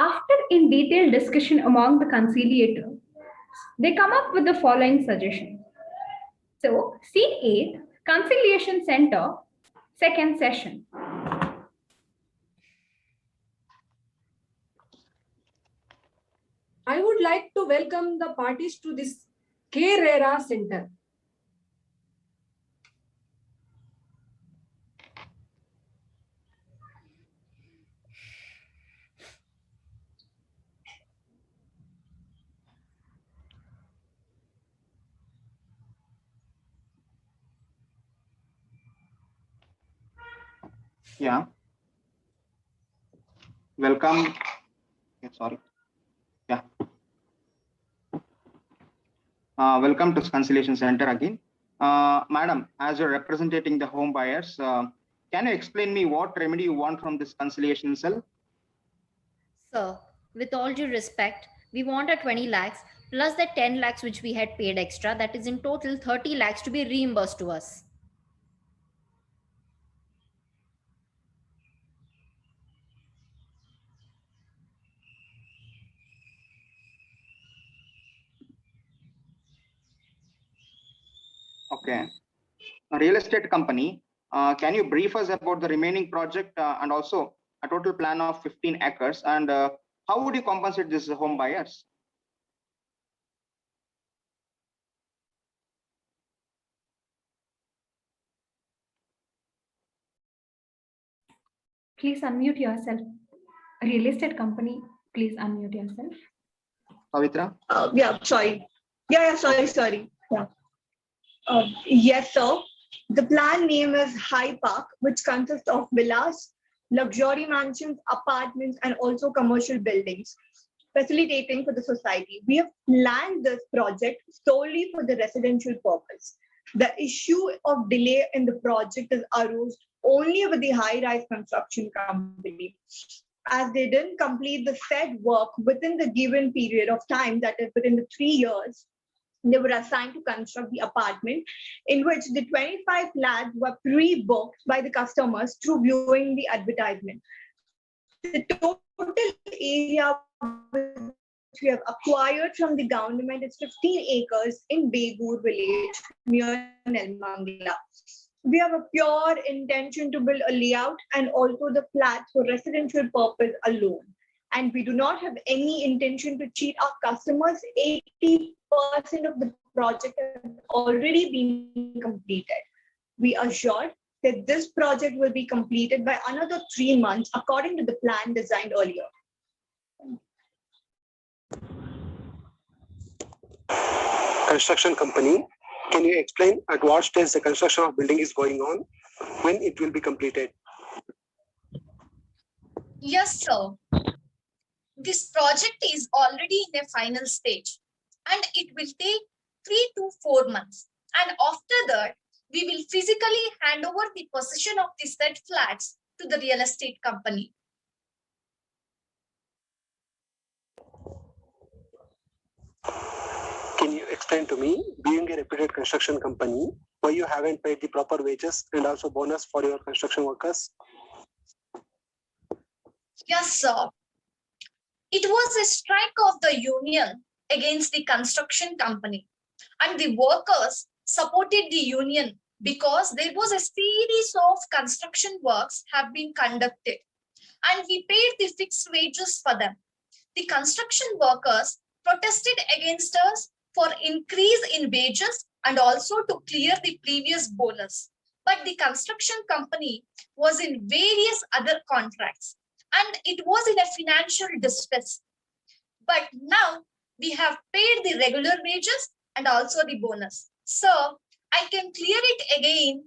After in detailed discussion among the conciliators, they come up with the following suggestion. So, scene 8, Conciliation Center, second session. I would like to welcome the parties to this K-RERA Center. Yeah. Welcome. Sorry. Yeah. Welcome to Conciliation Center again. Madam, as you're representing the home buyers, can you explain me what remedy you want from this conciliation cell? Sir, with all due respect, we want a 20 lakhs plus the 10 lakhs which we had paid extra. That is in total 30 lakhs to be reimbursed to us. Okay. A real estate company, can you brief us about the remaining project and also a total plan of 15 acres, and how would you compensate these home buyers? Please unmute yourself. Real estate company, please unmute yourself. Pavitra? Yeah, sorry. Sorry. Yeah. Yes, sir. The plan name is High Park, which consists of villas, luxury mansions, apartments, and also commercial buildings, facilitating for the society. We have planned this project solely for the residential purpose. The issue of delay in the project is arose only with the high-rise construction company, as they didn't complete the said work within the given period of time, that is within the 3 years. They were assigned to construct the apartment, in which the 25 flats were pre-booked by the customers through viewing the advertisement. The total area which we have acquired from the government is 15 acres in Begur village near Nelmangala. We have a pure intention to build a layout and also the flats for residential purpose alone. And we do not have any intention to cheat our customers. 80% of the project has already been completed. We assured that this project will be completed by another 3 months according to the plan designed earlier. Construction company, can you explain at what stage the construction of building is going on, when it will be completed? Yes, sir. This project is already in a final stage and it will take 3 to 4 months. And after that, we will physically hand over the possession of the said flats to the real estate company. Can you explain to me, being a reputed construction company, why you haven't paid the proper wages and also bonus for your construction workers? Yes, sir. It was a strike of the union against the construction company, and the workers supported the union because there was a series of construction works have been conducted and we paid the fixed wages for them. The construction workers protested against us for increase in wages and also to clear the previous bonus. But the construction company was in various other contracts and it was in a financial distress. But now we have paid the regular wages and also the bonus. So I can clear it again.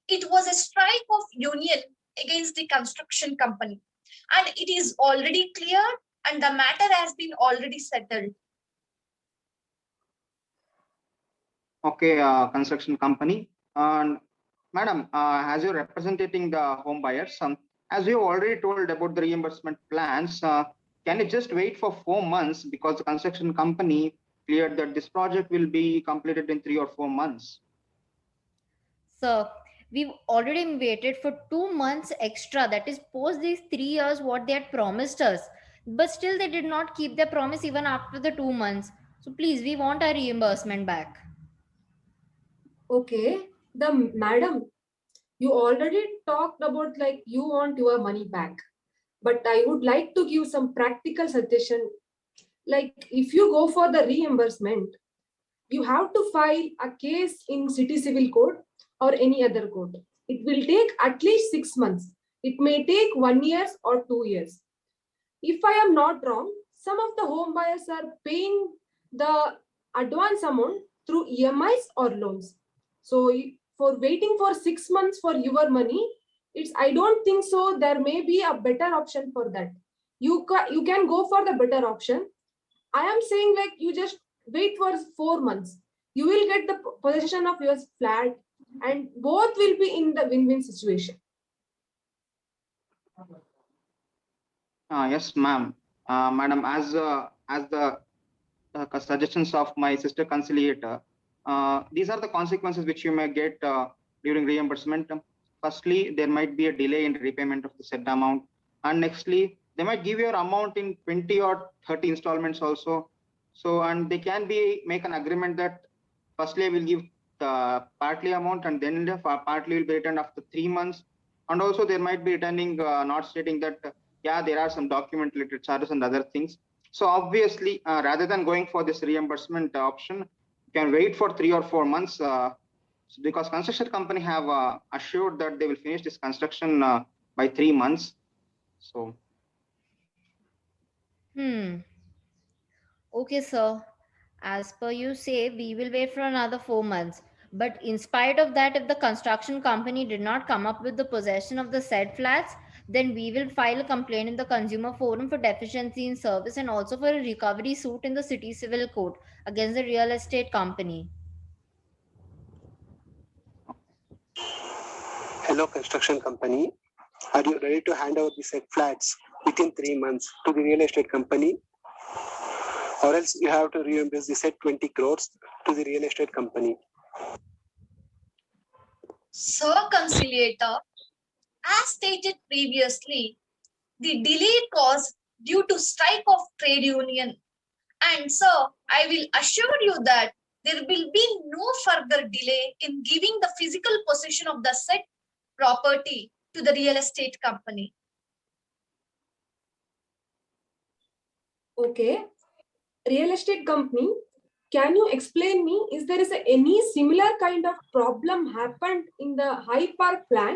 It was a strike of union against the construction company and it is already cleared and the matter has been already settled. Okay, construction company. And madam, as you're representing the home buyers, as you already told about the reimbursement plans, can you just wait for 4 months because the construction company cleared that this project will be completed in 3 or 4 months? Sir, we've already waited for 2 months extra. That is post these 3 years what they had promised us. but still they did not keep their promise even after the 2 months. So please, we want our reimbursement back. Okay, the madam, you already talked about like you want your money back, but I would like to give some practical suggestion. Like if you go for the reimbursement, you have to file a case in city civil code or any other code. It will take at least 6 months. It may take 1 year or 2 years. If I am not wrong, some of the home buyers are paying the advance amount through EMIs or loans. So for waiting for 6 months for your money, I don't think so. There may be a better option for that. You can go for the better option. I am saying like you just wait for 4 months. You will get the possession of your flat and both will be in the win-win situation. Yes, ma'am. Madam, as the suggestions of my sister conciliator, these are the consequences which you may get during reimbursement. Firstly, there might be a delay in repayment of the said amount, and nextly, they might give your amount in 20 or 30 installments also. So, and they can make an agreement that firstly I will give partly amount, and then the partly will be returned after 3 months. And also there might be returning not stating that yeah, there are some document related charges and other things. So obviously, rather than going for this reimbursement option, you can wait for 3 or 4 months because construction company have assured that they will finish this construction by 3 months. So. Okay, sir. As per you say, we will wait for another 4 months. But in spite of that, if the construction company did not come up with the possession of the said flats, then we will file a complaint in the consumer forum for deficiency in service and also for a recovery suit in the city civil court against the real estate company. Hello, construction company. Are you ready to hand over the said flats within 3 months to the real estate company? Or else you have to reimburse the said 20 crores to the real estate company. Sir Conciliator, as stated previously, the delay caused due to strike of trade union. And sir, I will assure you that there will be no further delay in giving the physical possession of the said property to the real estate company. Okay. Real estate company, can you explain me, is there any similar kind of problem happened in the High Park plan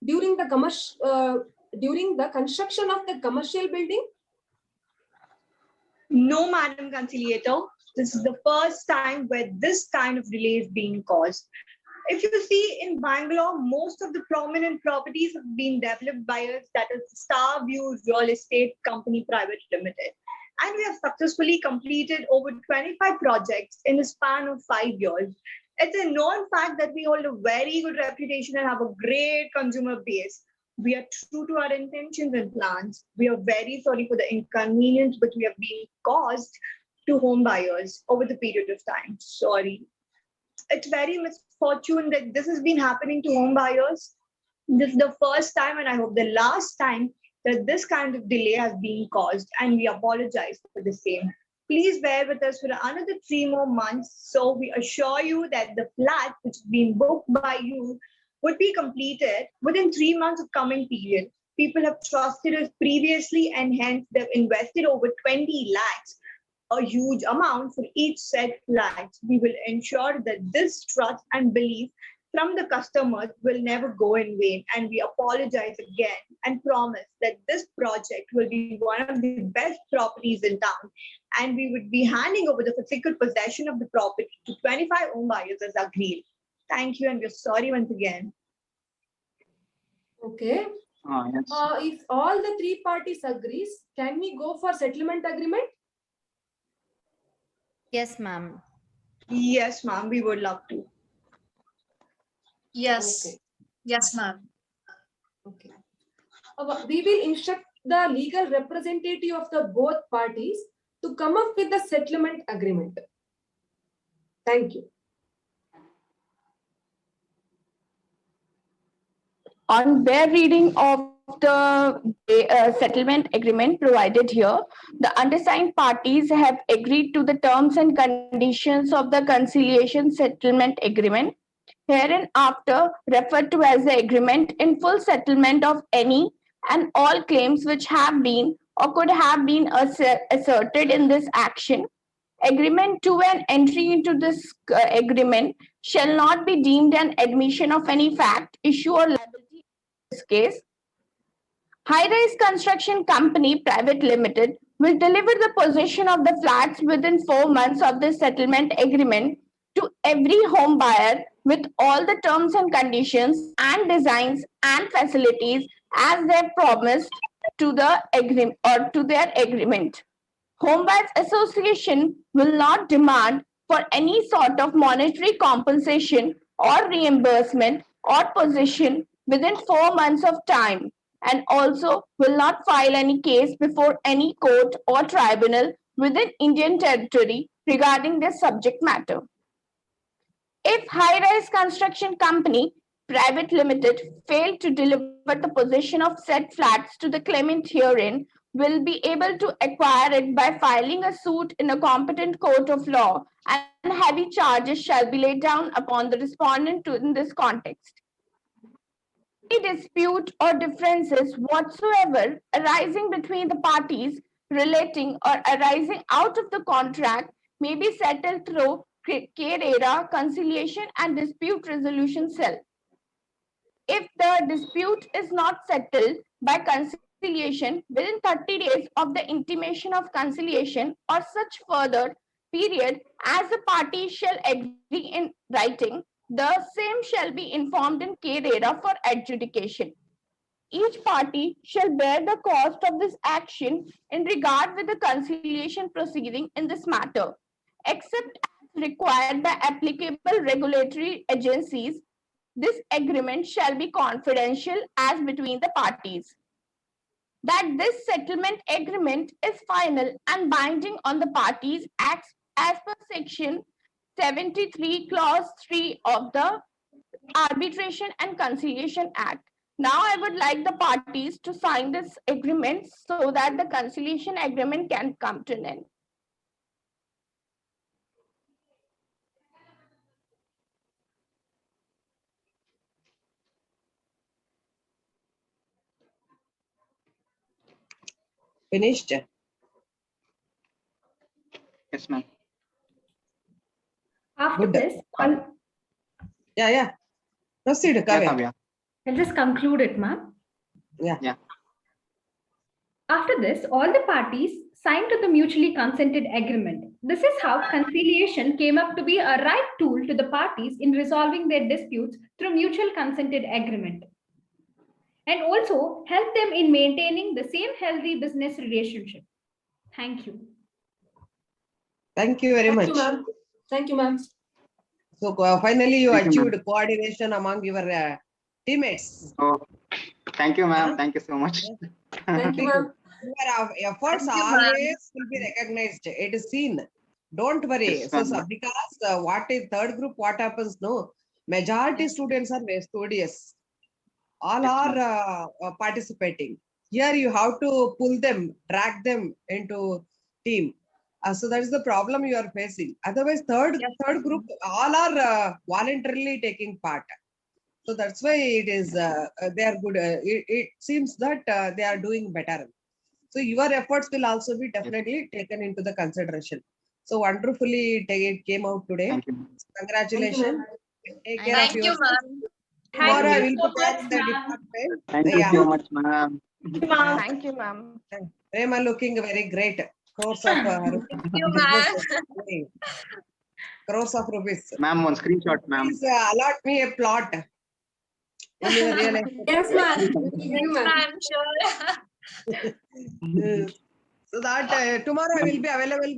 during the construction of the commercial building? No, Madam Conciliator. This is the first time where this kind of delay is being caused. If you see in Bangalore, most of the prominent properties have been developed by us, that is Star View Real Estate Company Private Limited. And we have successfully completed over 25 projects in the span of 5 years. It's a known fact that we hold a very good reputation and have a great consumer base. We are true to our intentions and plans. We are very sorry for the inconvenience which we have been caused to home buyers over the period of time. Sorry. It's very misfortune that this has been happening to home buyers. This is the first time, and I hope the last time, that this kind of delay has been caused, and we apologize for the same. Please bear with us for another 3 more months. So we assure you that the flat which has been booked by you would be completed within 3 months of coming period. People have trusted us previously, and hence they've invested over 20 lakhs, a huge amount for each said flat. We will ensure that this trust and belief from the customers will never go in vain. And we apologize again and promise that this project will be one of the best properties in town. And we would be handing over the physical possession of the property to 25 home buyers as agreed. Thank you, and we're sorry once again. Okay. Yes. If all the 3 parties agrees, can we go for settlement agreement? Yes, ma'am. Yes, ma'am, we would love to. Yes. Okay. Yes, ma'am. Okay. We will instruct the legal representative of the both parties to come up with the settlement agreement. Thank you. On their reading of of the settlement agreement provided here, the undersigned parties have agreed to the terms and conditions of the conciliation settlement agreement, hereinafter referred to as the agreement in full settlement of any and all claims which have been or could have been asserted in this action. Agreement to an entry into this agreement shall not be deemed an admission of any fact, issue, or liability in this case. High-Rise Construction Company Private Limited will deliver the possession of the flats within 4 months of the settlement agreement to every home buyer with all the terms and conditions and designs and facilities as they promised to the agreement or to their agreement. Home Buyers Association will not demand for any sort of monetary compensation or reimbursement or possession within 4 months of time, and also will not file any case before any court or tribunal within Indian territory regarding this subject matter. If High-Rise Construction Company Private Limited failed to deliver the possession of said flats to the claimant herein, will be able to acquire it by filing a suit in a competent court of law, and heavy charges shall be laid down upon the respondent in this context. Any dispute or differences whatsoever arising between the parties relating or arising out of the contract may be settled through KRERA Conciliation and Dispute Resolution Cell. If the dispute is not settled by conciliation within 30 days of the intimation of conciliation or such further period as the parties shall agree in writing, the same shall be informed in KRERA for adjudication. Each party shall bear the cost of this action in regard with the conciliation proceeding in this matter, except as required by applicable regulatory agencies. This agreement shall be confidential as between the parties. That this settlement agreement is final and binding on the parties as per section 73 clause 3 of the Arbitration and Conciliation Act. Now I would like the parties to sign this agreement so that the conciliation agreement can come to an end. Finished? Yes, ma'am. After Good. this, Yeah. Proceed, Yeah, Kavya. Kavya. I'll just conclude it, ma'am. Yeah. After this, all the parties signed to the mutually consented agreement. This is how conciliation came up to be a right tool to the parties in resolving their disputes through mutual consented agreement, and also help them in maintaining the same healthy business relationship. Thank you. Thank you very much. Thank you, ma'am. So finally, you Thank you, ma'am. achieved coordination among your teammates. Oh, thank you, ma'am. Thank you so much. Thank you, ma'am. Your efforts Thank you, ma'am. always will be recognized. It is seen. Don't worry. Yes, So, ma'am. because what is third group, what happens? No, majority students are very studious. All Yes, are participating. Here you have to pull them, drag them into team. So that is the problem you are facing. Otherwise, third group, all are voluntarily taking part. So that's why it is they are good. It seems that they are doing better. So your efforts will also be definitely taken into the consideration. So wonderfully it came out today. Thank you. Congratulations. Take care Thank of you, yourself. ma'am. Tomorrow I Thank you will so be back much, in the ma'am. department. Thank you Yeah. so much, ma'am. Thank you, ma'am. Prema looking very great. Crores of Thank you, ma'am. crores of rupees. Ma'am, one screenshot, ma'am. Please allot me a plot in your real estate. Yes, ma'am. You, ma'am. I'm sure. So that tomorrow I will be available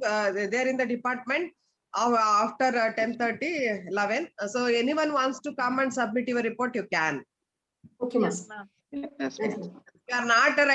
there in the department after 10:30, 11. So anyone wants to come and submit your report, you can. Okay, ma'am. Yes, ma'am. Yes, Yes, ma'am. ma'am. If you are not right